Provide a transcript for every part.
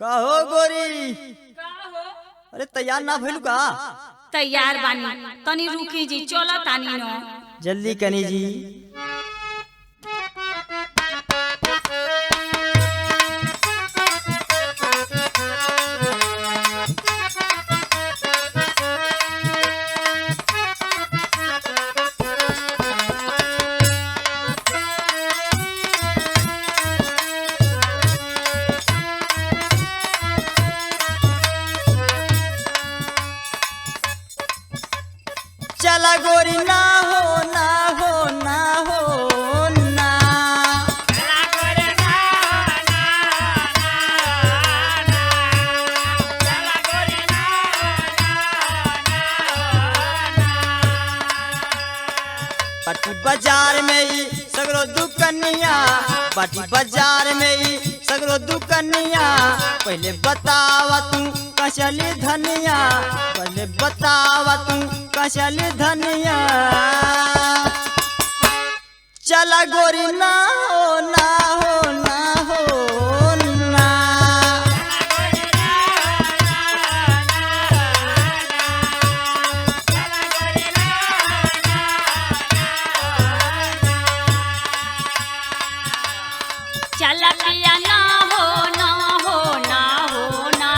का हो गोरी? का हो? अरे तैयार ना भइलू का? तैयार बानी, तनी रुकी जी, चलो तानी नो। जल्दी कनी जी। चला गोरी ना हो ना हो ना हो ना। पाटी बाजार में ही सगरो दुकनिया, पाटी बाजार में ही सगरो दुकनिया। पहले बतावा तू कशली धनिया, पहले बतावा तू कशली धनिया। चला गोरी ना हो ना हो ना हो ना। चला पिया ना हो ना हो ना हो ना।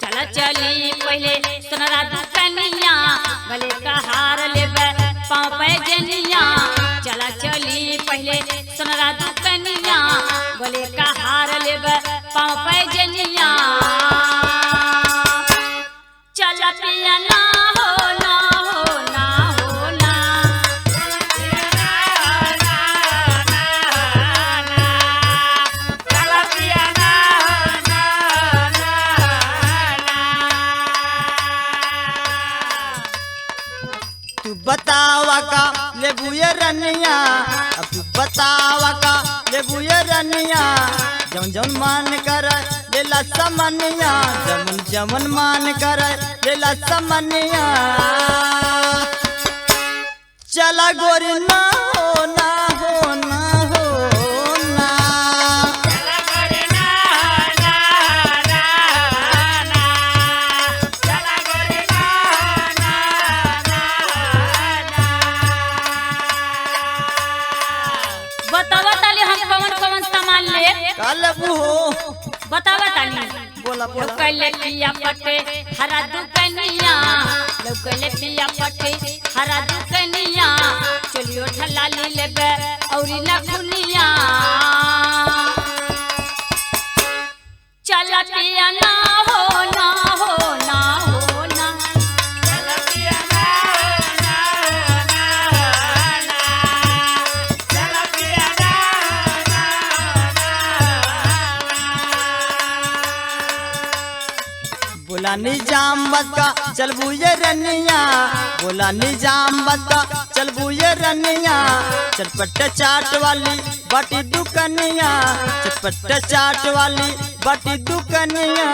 चला चली पहले सुनरा दुकनिया, गले का हार लेबे पाँव पे जनिया। चला चली पहले सुनरा दुकनिया, गले का हार लेबे पाँव पे जनिया। चला पिया ना हो ना हो ना हो ना। तू बतावा का लेबू ये रनिया, अब तू बतावा का लेबू ये रनिया। जवन जवन मान कर लेला समनिया, जवन जवन मान कर लेला समनिया। चला गोरी ना हो ना हो ना हो ना। बतावा ताली हम कौन कौन सामान ले। का लेबू हो? बतावा ताली। बोला बोला। लौकले पिया पटे हरा दुकनिया, लौकले पिया पटे हरा दुकनिया। चलियो ठलाली लेबे औरी ना खुनिया। चला पिया ना हो ना हो ना हो ना। बोला निजाम बता चलबू ये रनिया, बोला निजाम बता चलबू ये रनिया। चटपट चाट वाली बाटी दुकनिया, चटपट चाट वाली बाटी दुकनिया।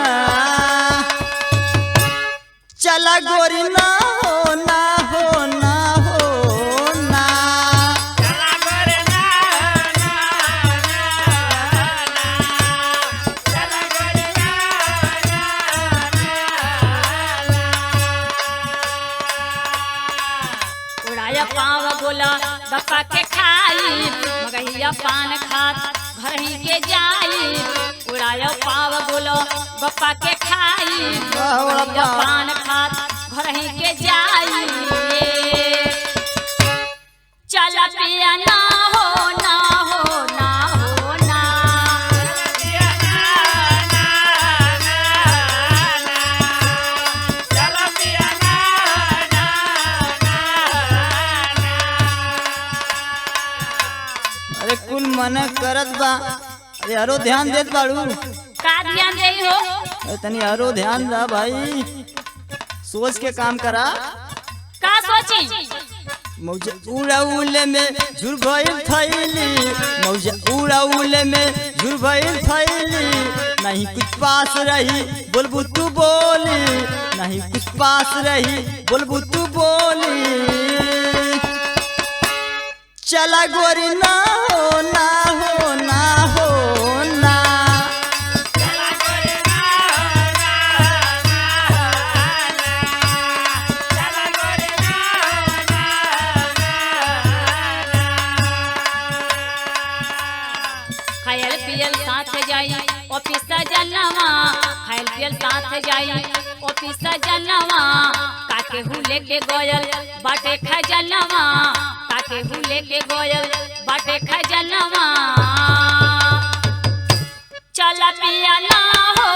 चला गोरी ना हो ना हो ना हो ना। उड़ाया पाव बोला बप्पा के खाई, मगहिया पान खात घर ही के जाई। उड़ाया पाव बोलो बप्पा के खाई, मगहिया पान खात घर ही के जाई। चला पिया ना हो ना हो ना हो ना। अरे कुल मन करत बा, अरे हरो ध्यान देत बाड़ू। का ध्यान दे हो? अरे तनी हरो ध्यान दा भाई, सोच के काम करा। का सोची? मौजा उड़ाउले में झुर भइल थैली, मौजा उड़ाउले में झुर भइल थैली। नहीं कुछ पास रही बोलबू तू बोली, नहीं कुछ पास रही बोलबू तू बोली। चला गोरी ना हो ना हो ना हो ना। खायल पियल साथ जाई ऑफिस जनवा, खायल पियल साथ जाई ऑफिस जनवा। काके हूँ लेके गोयल बाटे खजनवा, काके हूँ लेके गोयल बाटे खजनवा। चला पिया ना हो